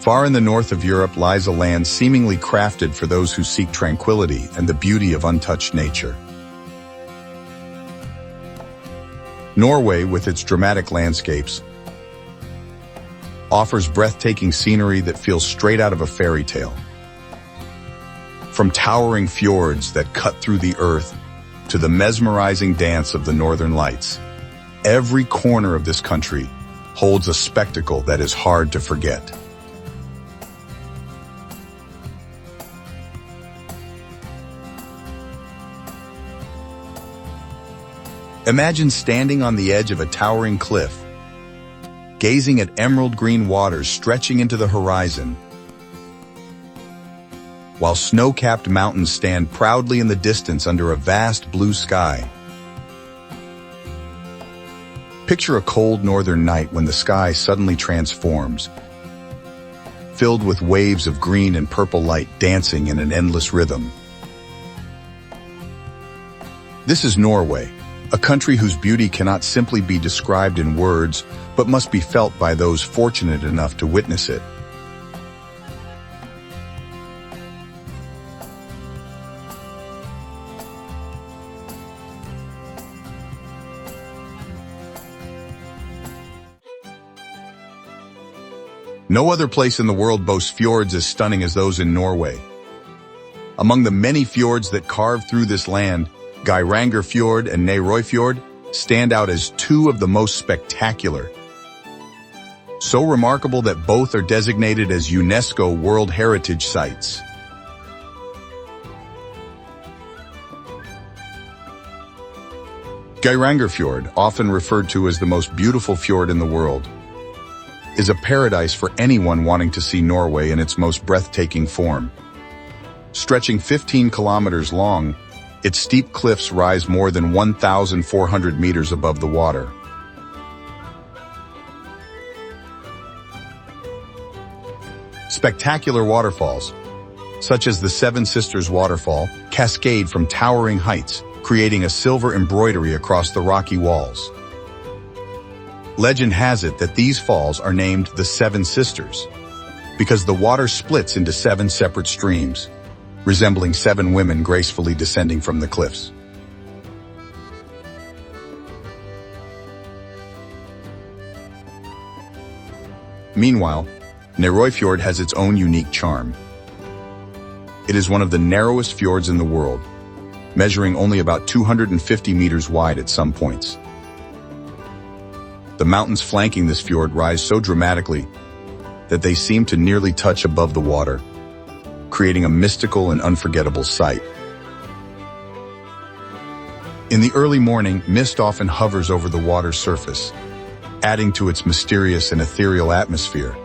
Far in the north of Europe lies a land seemingly crafted for those who seek tranquility and the beauty of untouched nature. Norway, with its dramatic landscapes, offers breathtaking scenery that feels straight out of a fairy tale. From towering fjords that cut through the earth to the mesmerizing dance of the northern lights, every corner of this country holds a spectacle that is hard to forget. Imagine standing on the edge of a towering cliff, gazing at emerald green waters stretching into the horizon, while snow-capped mountains stand proudly in the distance under a vast blue sky. Picture a cold northern night when the sky suddenly transforms, filled with waves of green and purple light dancing in an endless rhythm. This is Norway, a country whose beauty cannot simply be described in words, but must be felt by those fortunate enough to witness it. No other place in the world boasts fjords as stunning as those in Norway. Among the many fjords that carve through this land, Geiranger Fjord and Norway Fjord stand out as two of the most spectacular. So remarkable that both are designated as UNESCO World Heritage Sites. Geiranger Fjord, often referred to as the most beautiful fjord in the world, is a paradise for anyone wanting to see Norway in its most breathtaking form. Stretching 15 kilometers long, its steep cliffs rise more than 1,400 meters above the water. Spectacular waterfalls, such as the Seven Sisters Waterfall, cascade from towering heights, creating a silver embroidery across the rocky walls. Legend has it that these falls are named the Seven Sisters because the water splits into 7 separate streams, resembling 7 women gracefully descending from the cliffs. Meanwhile, Norway Fjord has its own unique charm. It is one of the narrowest fjords in the world, measuring only about 250 meters wide at some points. The mountains flanking this fjord rise so dramatically that they seem to nearly touch above the water, creating a mystical and unforgettable sight. In the early morning, mist often hovers over the water's surface, adding to its mysterious and ethereal atmosphere.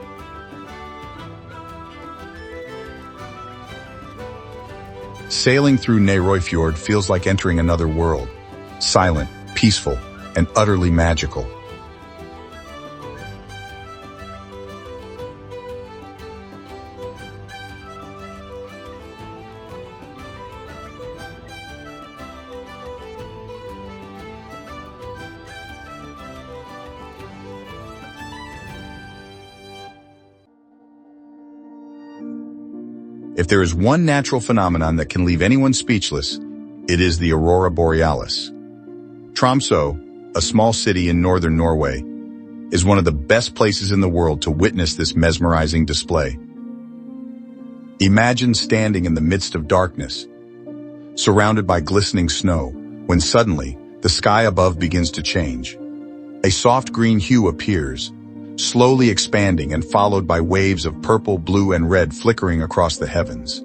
Sailing through Norway Fjord feels like entering another world, silent, peaceful, and utterly magical. If there is one natural phenomenon that can leave anyone speechless, it is the aurora borealis. Tromsø, a small city in northern Norway, is one of the best places in the world to witness this mesmerizing display. Imagine standing in the midst of darkness, surrounded by glistening snow, when suddenly the sky above begins to change. A soft green hue appears, slowly expanding and followed by waves of purple, blue, and red flickering across the heavens.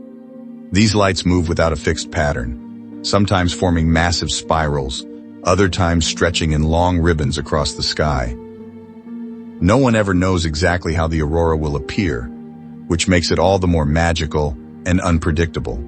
These lights move without a fixed pattern, sometimes forming massive spirals, other times stretching in long ribbons across the sky. No one ever knows exactly how the aurora will appear, which makes it all the more magical and unpredictable.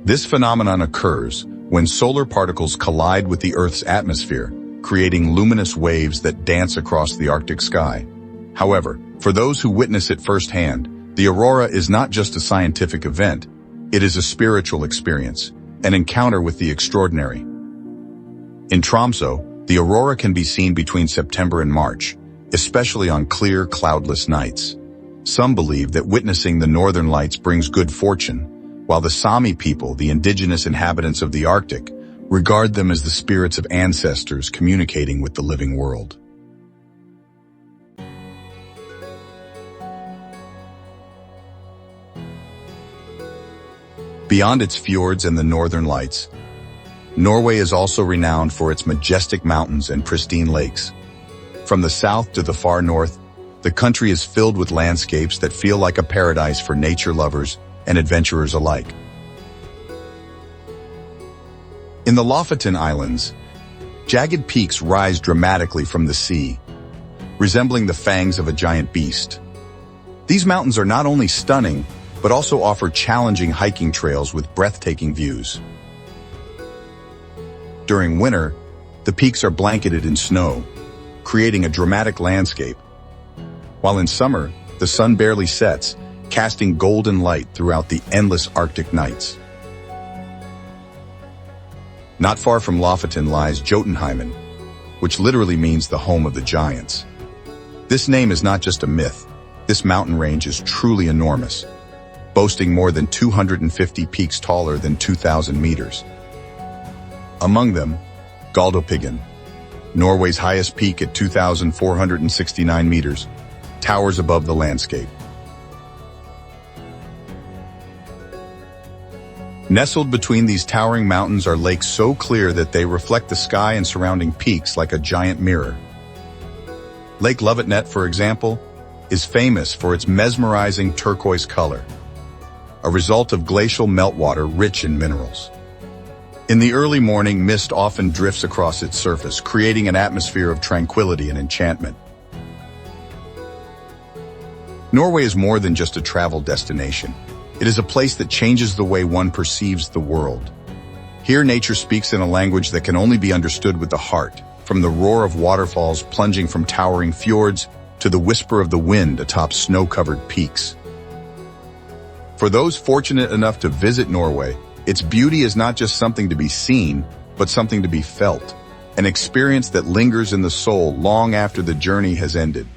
This phenomenon occurs when solar particles collide with the Earth's atmosphere, creating luminous waves that dance across the Arctic sky. However, for those who witness it firsthand, the aurora is not just a scientific event, it is a spiritual experience, an encounter with the extraordinary. In Tromsø, the aurora can be seen between September and March, especially on clear, cloudless nights. Some believe that witnessing the northern lights brings good fortune, while the Sami people, the indigenous inhabitants of the Arctic, regard them as the spirits of ancestors communicating with the living world. Beyond its fjords and the northern lights, Norway is also renowned for its majestic mountains and pristine lakes. From the south to the far north, the country is filled with landscapes that feel like a paradise for nature lovers and adventurers alike. In the Lofoten Islands, jagged peaks rise dramatically from the sea, resembling the fangs of a giant beast. These mountains are not only stunning, but also offer challenging hiking trails with breathtaking views. During winter, the peaks are blanketed in snow, creating a dramatic landscape, while in summer, the sun barely sets, casting golden light throughout the endless Arctic nights. Not far from Lofoten lies Jotunheimen, which literally means the home of the giants. This name is not just a myth. This mountain range is truly enormous, boasting more than 250 peaks taller than 2,000 meters. Among them, Galdhøpiggen, Norway's highest peak at 2,469 meters, towers above the landscape. Nestled between these towering mountains are lakes so clear that they reflect the sky and surrounding peaks like a giant mirror. Lake Lovatnet, for example, is famous for its mesmerizing turquoise color, a result of glacial meltwater rich in minerals. In the early morning, mist often drifts across its surface, creating an atmosphere of tranquility and enchantment. Norway is more than just a travel destination. It is a place that changes the way one perceives the world. Here, nature speaks in a language that can only be understood with the heart, from the roar of waterfalls plunging from towering fjords to the whisper of the wind atop snow-covered peaks. For those fortunate enough to visit Norway, its beauty is not just something to be seen, but something to be felt, an experience that lingers in the soul long after the journey has ended.